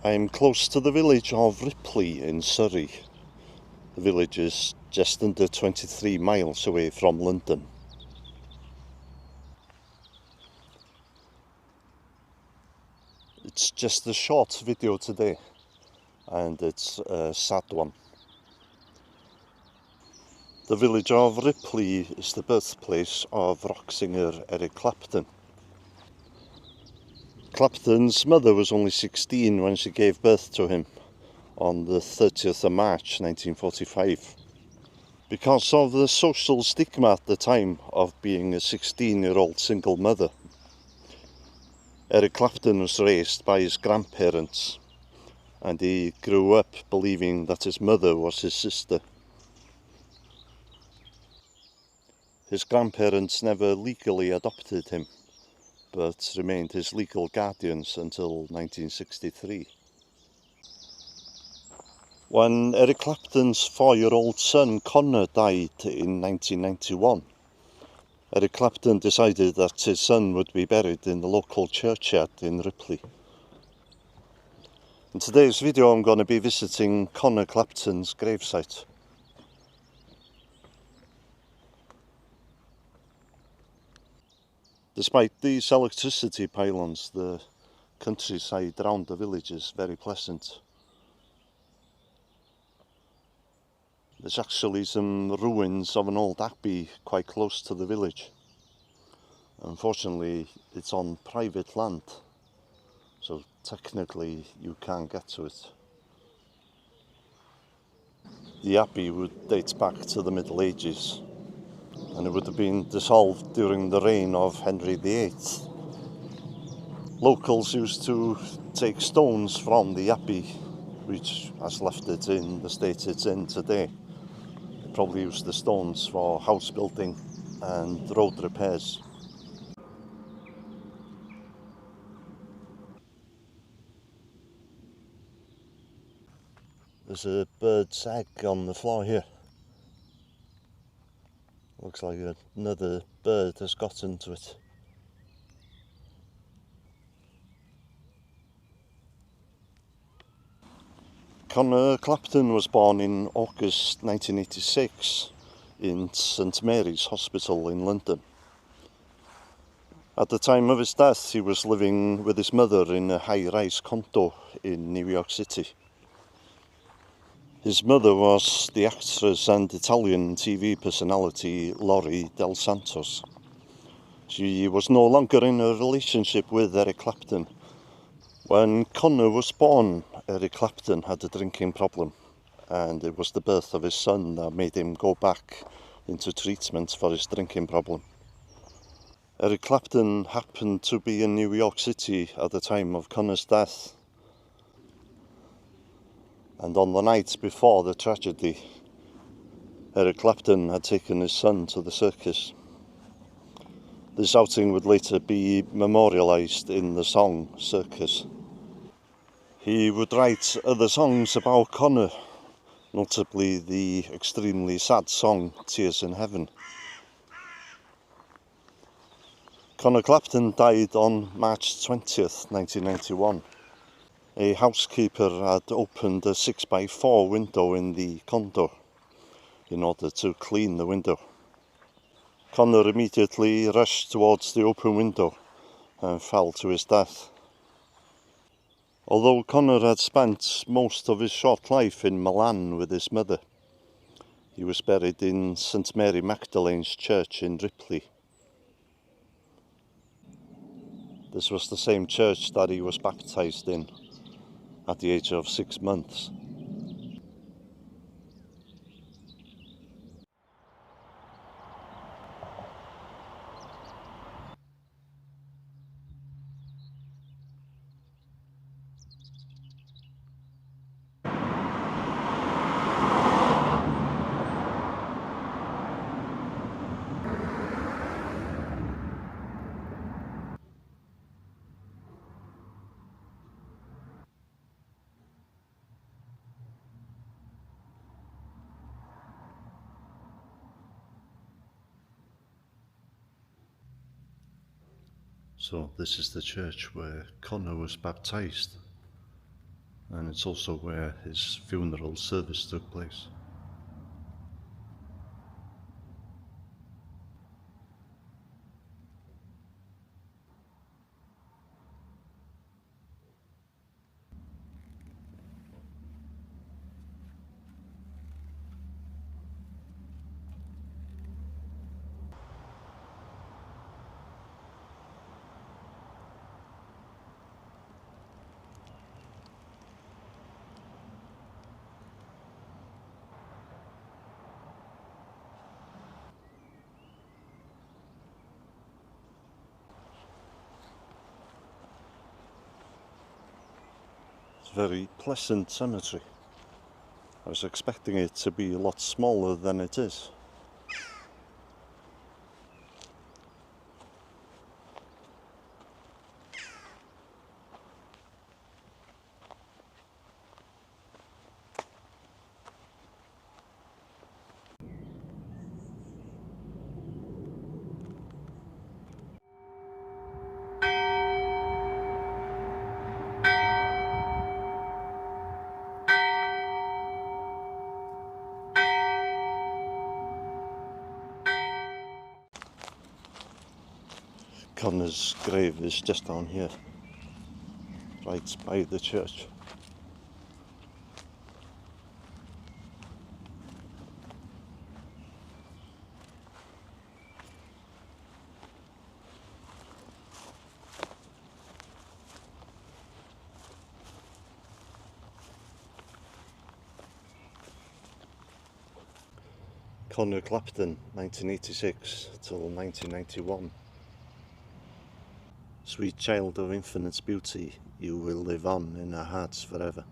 I'm close to the village of Ripley in Surrey. The village is just under 23 miles away from London. It's just a short video today, and it's a sad one. The village of Ripley is the birthplace of rock singer Eric Clapton. Clapton's mother was only 16 when she gave birth to him on the 30th of March 1945. Because of the social stigma at the time of being a 16-year-old single mother, Eric Clapton was raised by his grandparents, and he grew up believing that his mother was his sister. His grandparents never legally adopted him, but remained his legal guardians until 1963. When Eric Clapton's 4-year-old son Conor died in 1991, Eric Clapton decided that his son would be buried in the local churchyard in Ripley. In today's video I'm going to be visiting Conor Clapton's gravesite. Despite these electricity pylons, the countryside around the village is very pleasant. There's actually some ruins of an old abbey quite close to the village. Unfortunately, it's on private land, so technically you can't get to it. The abbey would date back to the Middle Ages, and it would have been dissolved during the reign of Henry VIII. Locals used to take stones from the abbey, which has left it in the state it's in today. They probably used the stones for house building and road repairs. There's a bird's egg on the floor here. Looks like another bird has got into it. Conor Clapton was born in August 1986 in St Mary's Hospital in London. At the time of his death, he was living with his mother in a high-rise condo in New York City. His mother was the actress and Italian TV personality Laurie Del Santos. She was no longer in a relationship with Eric Clapton. When Conor was born, Eric Clapton had a drinking problem, and it was the birth of his son that made him go back into treatment for his drinking problem. Eric Clapton happened to be in New York City at the time of Conor's death, and on the night before the tragedy, Eric Clapton had taken his son to the circus. This outing would later be memorialised in the song Circus. He would write other songs about Conor, notably the extremely sad song Tears in Heaven. Conor Clapton died on March 20th, 1991. A housekeeper had opened a 6x4 window in the condo in order to clean the window. Conor immediately rushed towards the open window and fell to his death. Although Conor had spent most of his short life in Milan with his mother, he was buried in St Mary Magdalene's church in Ripley. This was the same church that he was baptised in at the age of 6 months. So this is the church where Conor was baptised. and it's also where his funeral service took place. It's a very pleasant cemetery. I was expecting it to be a lot smaller than it is. Conor's grave is just down here, right by the church. Conor Clapton, 1986 till 1991. Sweet child of infinite beauty, you will live on in our hearts forever.